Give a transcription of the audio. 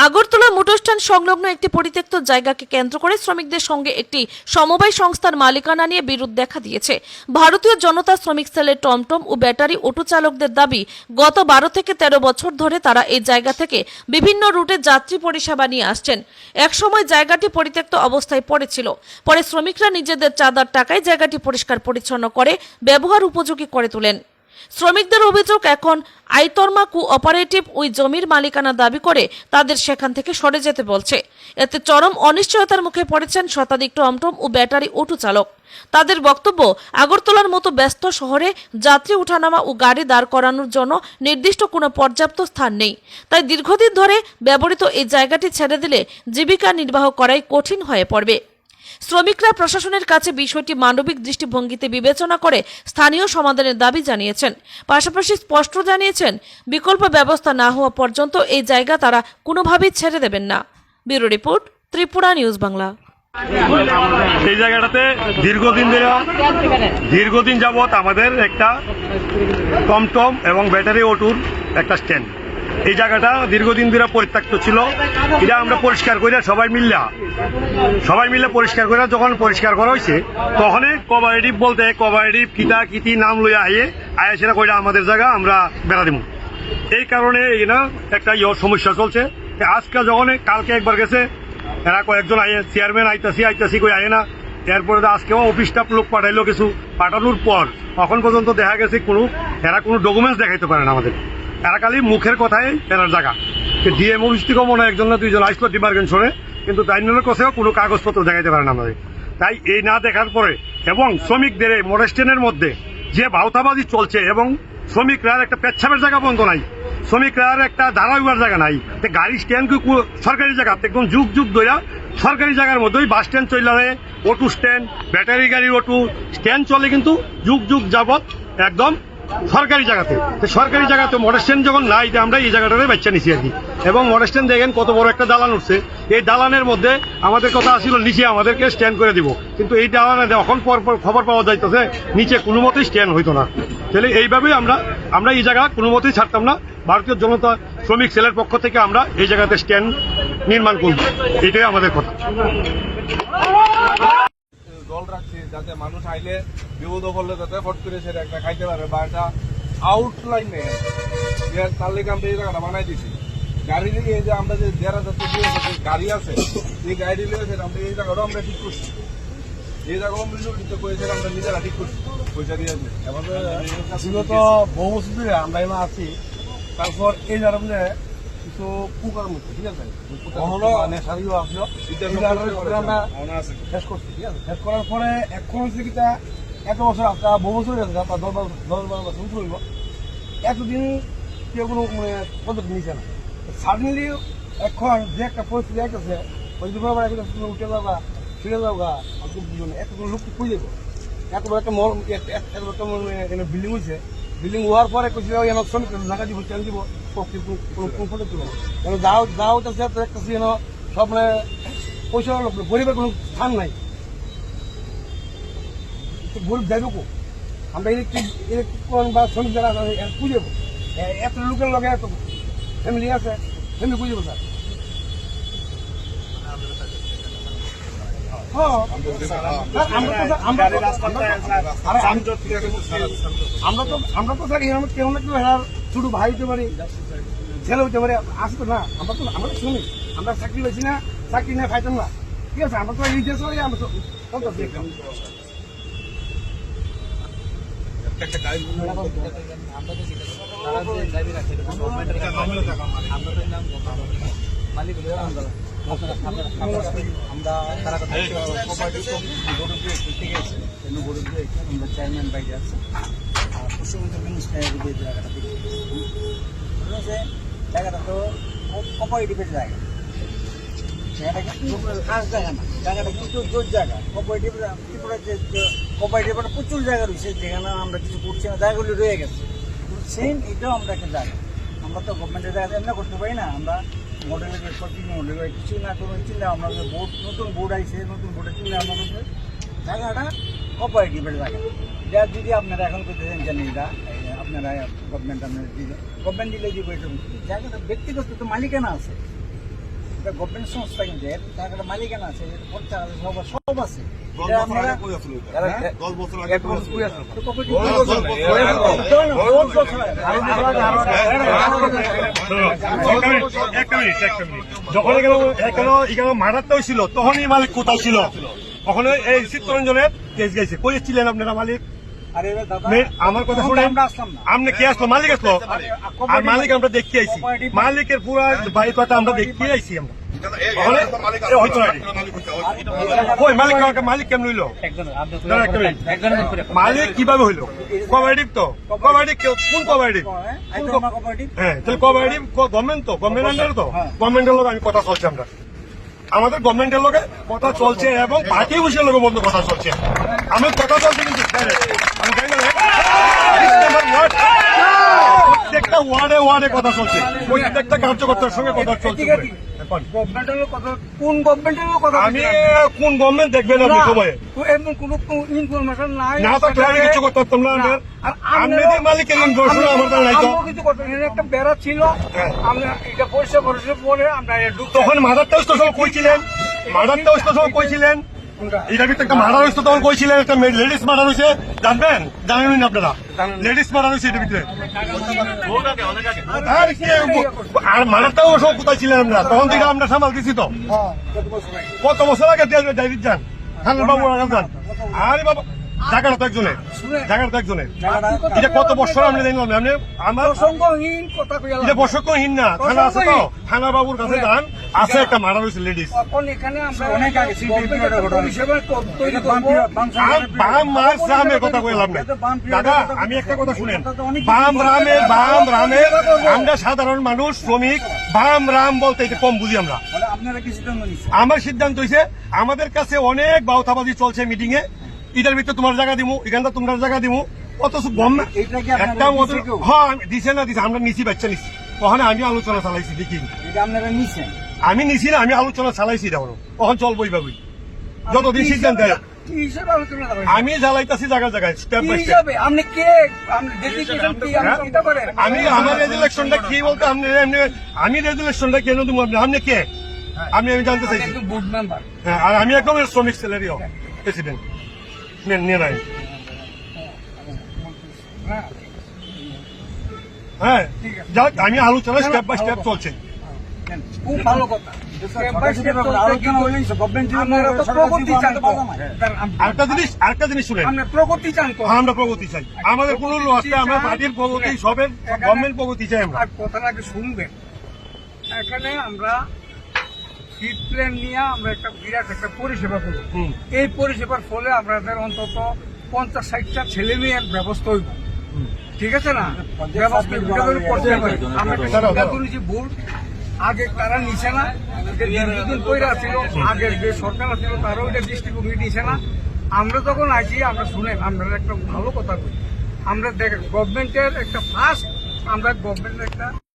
Agartala motor stand সংলগ্ন একটি পরিত্যক্ত জায়গাকে কেন্দ্র করে শ্রমিকদের সঙ্গে একটি সমবায় সংস্থার মালিকানা নিয়ে বিরোধ দেখা দিয়েছে। ভারতীয় জনতা শ্রমিক সেলের টমটম ও ব্যাটারি অটো চালকদের দাবি, গত 12 থেকে 13 বছর ধরে তারা এই জায়গা থেকে বিভিন্ন রুটে যাত্রী পরিষেবা নিয়ে আসছেন। একসময় জায়গাটি পরিত্যক্ত অবস্থায় পড়েছিল। পরে শ্রমিকরা নিজেদের চাঁদার টাকায় জায়গাটি পরিষ্কার পরিচ্ছন্ন করে ব্যবহার উপযোগী করে তোলেন। শ্রমিকদের অভিযোগ, এখন আইতর্মা কোঅপারেটিভ ওই জমির মালিকানা দাবি করে তাদের সেখান থেকে সরে যেতে বলছে। এতে চরম অনিশ্চয়তার মুখে পড়েছেন শতাধিক টমটম ও ব্যাটারি অটো চালক। তাদের বক্তব্য, আগরতলার মতো ব্যস্ত শহরে যাত্রী ওঠানামা ও গাড়ি দাঁড় করানোর জন্য নির্দিষ্ট কোনো পর্যাপ্ত স্থান নেই। তাই দীর্ঘদিন ধরে ব্যবহৃত এই জায়গাটি ছেড়ে দিলে জীবিকা নির্বাহ করাই কঠিন হয়ে পড়বে। শ্রমিকরা প্রশাসনের কাছে বিষয়টি মানবিক দৃষ্টিভঙ্গিতে বিবেচনা করে স্থানীয় সমাধানের দাবি জানিয়েছেন। পাশাপাশি স্পষ্ট জানিয়েছেন, বিকল্প ব্যবস্থা না হওয়া পর্যন্ত এই জায়গা তারা কোনোভাবেই ছেড়ে দেবেন না। Bureau report, Tripura news Bangla. এই জায়গাটাতে দীর্ঘদিন যাবৎ আমাদের একটা টমটম এবং ব্যাটারি অটোর একটা স্ট্যান্ড। এই জায়গাটা দীর্ঘদিন ধরে পরিত্যক্ত ছিল। এটা আমরা পরিষ্কার করে সবাই মিলে পরিষ্কার করে যখন পরিষ্কার করা হয়েছে, তখন কোঅপারেটিভ বলতে কোঅপারেটিভ কিতি নাম লইয়া আয়ে সেটা কইরা আমাদের জায়গা আমরা বেড়া দিব। এই কারণে একটা সমস্যা চলছে। আজকে যখন কালকে একবার গেছে, এরা কয়েকজন চেয়ারম্যান আইতাছি কই আয়ে না। এরপরে আজকেও অফিস স্টাফ লোক পাঠাইলো, কিছু পাঠানোর পর এখন পর্যন্ত দেখা গেছে এরা কোনো ডকুমেন্টস দেখাইতে পারে না আমাদের। এরা খালি মুখের কথাই এরার জায়গা। ডিএম অফিস থেকেও মনে হয় একজন না দুইজন আসলো ডিমার্কেশনে, কিন্তু তাইনের কাছেও কোনো কাগজপত্র দেখাইতে পারে না আমাদের। তাই এই না দেখার পরে এবং শ্রমিকদের মোটরস্ট্যান্ডের মধ্যে যে ভাওতাবাজি চলছে এবং শ্রমিকরা একটা পেচ্ছাপের জায়গা বন্ধ নাই, শ্রমিকরা একটা দাঁড়াইবার জায়গা নাই। গাড়ি স্ট্যান্ড সরকারি জায়গা একদম যুগ ধরে সরকারি জায়গার মধ্যেই বাস স্ট্যান্ড চলে, অটো স্ট্যান্ড, ব্যাটারি গাড়ির অটো স্ট্যান্ড চলে, কিন্তু যুগ যাবৎ একদম সরকারি জায়গাতে। সরকারি জায়গাতে মোটর স্ট্যান্ড যখন নাই, আমরা এই জায়গাটাতে বাচ্চা নিছি আর কি। এবং মোটর স্ট্যান্ড দেখেন কত বড় একটা দালান উঠছে। এই দালানের মধ্যে আমাদের কথা আসছিল নিচে আমাদেরকে স্ট্যান্ড করে দিব, কিন্তু এই দালানে এখন খবর পাওয়া যাইতেছে নিচে কোনো মতেই স্ট্যান্ড হইতো না। তাহলে এইভাবেই আমরা এই জায়গা কোনো মতেই ছাড়তাম না। ভারতীয় জনতা শ্রমিক সেলের পক্ষ থেকে আমরা এই জায়গাতে স্ট্যান্ড নির্মাণ করব, এটাই আমাদের কথা। জল রাখছি যাতে মানুষ আইলে বিপদ করলে যাতে ফট করে সেটা একটা খাইতে পারে, বা একটা আউটলাইন নেই। তার লেগে আমরা এই জায়গাটা বানাই দিচ্ছি। গাড়ি নিয়ে যে আমরা যে যারা যাচ্ছে গাড়ি আছে, এই গাড়ি নিয়ে সেটা আমরা এই জায়গাটাও আমরা ঠিক করছি। এই জায়গাও আমরা করেছে আমরা নিজেরা ঠিক করছি, পয়সা দিয়ে আসবে। বিগত বহু বছর ধরে আমরা এখানে আছি। তারপর এই জায়গা কিছু পুকার মধ্যে, ঠিক আছে, নেশারিও আসলো, শেষ করছি। ঠিক আছে, শেষ করার পরে এখন হচ্ছে কি এত বছর আপনার বহু বছর গেছে, আপনার 10-12 বছর চলব, এতদিন কেউ কোনো পদ্ধতি নিচ্ছে না। সাডেনলি এখন যে একটা পরিস্থিতি আসতেছে, ওই তুমি উঠে যাওয়া ফিরে যাওয়া এতগুলো লোক খুঁজে যাবো। এত বড় একটা বিল্ডিং হয়েছে, বিল্ডিং হওয়ার পরে শ্রমিক জায়গা দিব, ট্রেন দিব, যাও দেখতেছি সব পয়সা গরিবের কোনো স্থান নাই। গরিব যাইব কো? আমরা ইলেকট্রিক বা শ্রমিক যারা খুঁজে যাবো। এত লোকের লগে এত ফ্যামিলি আছে, ফ্যামিলি খুঁজে যাবো। স্যার আমরা তো থাকি কেউ না কেউ ছোট ভাই হতে পারি, ছেলে হতে পারে, আসতো না। আমরা তো শুনি, আমরা চাকরি পেয়েছি না, চাকরি না খাইতাম না। ঠিক আছে, আমরা তো এই দেশ আমরা চলতেছি একদম। আমরা তারা চেয়ারম্যান বাইরে আছে, পশ্চিমবঙ্গের জায়গাটা দেখি জায়গাটা তো কোঅপারেটিভের জায়গা। জায়গাটা কিন্তু খাস জায়গা না, জায়গাটা কিন্তু জোর জায়গা। কোঅপারেটিভের প্রচুর জায়গা রয়েছে যেখানে আমরা কিছু করছি না, জায়গাগুলি রয়ে গেছে। সেম এটাও আমরা একটা জায়গা, আমরা তো গভর্নমেন্টের জায়গাতে এমনি করতে পারি না। আমরা মডেলের কিছু না কোনো চিন্তা, আমরা নতুন বোর্ড আইসে, নতুন বোর্ডে চিন্তা আমরা জায়গাটা কোঅপারেটিভের জায়গা। যা যদি আপনারা এখন করতেছেন জানি, এটা আপনারা গভর্নমেন্ট দিলে দিব, এটা জায়গাটা ব্যক্তিগত তো মালিকানা আছে। এটা গভর্নমেন্ট সংস্থা কিন্তু এর তার একটা মালিকানা আছে, এর খরচা আছে, সব আছে। এটা আপনারা তো property- একটা মিনিট। যখন এখানে মারাতে হয়েছিল তখনই মালিক কোথায় ছিল? তখন এই চিত্তরঞ্জনের কেস গেছে, করেছিলেন আপনারা মালিক? আরে এবার দাদা, আমার কথা তখন শুনেন, আমরা আসলাম না। আপনি কে আসলো? মালিক আসলো। আর মালিক আমরা দেখতে আইছি, মালিকের পুরো বাড়ির কথা আমরা দেখতে আইছি। আমরা হয়তো ওই মালিক কেমন হইলো? দাঁড়া একটা মিনিট। মালিক কিভাবে হইলো? কোঅপারেটিভ তো, কোঅপারেটিভ কোন কোঅপারেটিভ? হ্যাঁ, তাহলে কোঅপারেটিভ গভর্নমেন্ট তো, গভর্নমেন্ট আন্ডারে তো, গভর্নমেন্টের লোক আমি কথা চলছে। আমরা আমাদের গভর্নমেন্টের লোকে কথা চলছে এবং পার্টি অফিসের লোকের মধ্যে কথা চলছে। আমার কথা চলছে কিন্তু আমি জানি না, প্রত্যেকটা ওয়ার্ডে ওয়ার্ডে কথা চলছে, প্রত্যেকটা কার্যকর্তার সঙ্গে কথা চলছে। গভর্নমেন্টের কথা, কোন গভর্নমেন্টের কথা? আমি কোন গভর্নমেন্ট দেখবেন আপনি সময়ে এমন কোন ইনফরমেশন নাই। না থাকলে আমি কিছু করতে পারতাম না। আপনাদের মালিকের ইনফরমেশন আমার দ্বারা নাই তো। কিছু করতে একটা বেড়া ছিল, আমরা এটা পরিষ্কার করেছে পরে আমরা তখন মাদারটা হইতো সব কইছিলেন, মাদারটা হইতো সব কইছিলেন, এটার ভিতরে একটা মার্ডার হয়েছে তখন কইছিলেন, একটা লেডিস মার্ডার হয়েছে, জানবেন? জানেন না আপনারা? লেডিস মার্ডার হয়েছে এটার ভিতরে। আর মার্ডারটাও সব কোথায় ছিলেন আমরা? তখন থেকে আমরা সামাল দিছি তো। কত বছর আগে ডাইরিট যান, খান বাবু যান। আরে বাবা, জায়গাটা তো একজনের, জায়গাটা তো একজনের। এটা কত বছর আমরা জানলাম না। আপনি আমার প্রসঙ্গহীন কথা কইলাম। এটা বর্ষকহীন না, থানা আছে তো, থানা বাবুর কাছে যান, আছে একটা মার্ডার হয়েছে লেডিস। এখন এখানে আমরা অনেক আগে হিসেবে তৈরি করবো। বাম রামের কথা কইলাম না দাদা, আমি একটা কথা শুনেন, বাম রামের আমরা সাধারণ মানুষ, শ্রমিক, বাম রাম বলতে এটা কম বুঝি আমরা। আপনারা কি সিদ্ধান্ত নিচ্ছেন? আমার সিদ্ধান্ত হয়েছে, আমাদের কাছে অনেক বাউতাবাজি চলছে মিটিং এ, এটার ভিতরে তোমার জায়গা দিমু, এখানটা তোমার জায়গা দিমু, অথচ গভর্নমেন্ট এটা কি আপনারা একটা মতো দিছে কেউ? হ্যাঁ দিছে না দিছে, আমরা নিছি, বাচ্চা নিছি, ওখানে আমি আলোচনা চালাইছি। দেখি এটা আপনারা নিচ্ছেন? আমি নিছি না, আমি আলোচনা চালাইছি, দেখো কখন চলবো এইভাবেই, যতদিন সিদ্ধান্ত হয়। কি হিসেবে আলোচনা করবেন? আমি জ্বালাইতাছি জায়গায় জায়গায়, স্টেপ কি বাই স্টেপ। হিসাবে? আপনি কে? আপনি ডেডিকেশন কি? আপনি চিন্তা করেন। আমি আমার রেজুলেশনটা কি বলতে আমি রেজুলেশনটা কেন দেবো? আপনি কে? আমি জানতে চাইছি। একজন বোর্ড মেম্বার। হ্যাঁ, আর আমি একদম শ্রমিক স্যালারিও প্রেসিডেন্ট নিয়ে নাই। হ্যাঁ, যাক, আমি আলোচনা স্টেপ বাই স্টেপ চলছে। খুব ভালো কথা। Step by step চলতে আলোচনা কিন্তু হলেই গভর্নমেন্ট আপনারা তো প্রগতি চান তো। আরেকটা জিনিস শুনেন, আমরা প্রগতি চান তো। আমরা প্রগতি চাই, আমাদের কোনো লস নেই, আমরা পার্টির প্রগতি, সবের গভর্নমেন্ট প্রগতি চাই আমরা। আর কথাটাকে শুনবেন, এখানে আমরা ফিড প্ল্যান নিয়ে আমরা একটা বিরাট একটা পরিষেবা করব। হুম। এই পরিষেবার ফলে আমাদের অন্তত 50-60টা ছেলে মেয়ের ব্যবস্থা হইব। ঠিক আছে না? ব্যবস্থা করতে পারি। আমরা একটা সিদ্ধান্ত নিয়েছি, বোর্ড আগে তারা নিছে না, যে দীর্ঘদিন কইরা ছিল, আগের যে সরকার ছিল তারাও এটা ডিস্ট্রিক্ট কমিটি নিছে না। আমরা যখন আছি, আমরা শুনেন, আমরা একটা ভালো কথা কই, আমরা দেখ গভর্নমেন্টের একটা ফার্স্ট, আমরা গভর্নমেন্টের একটা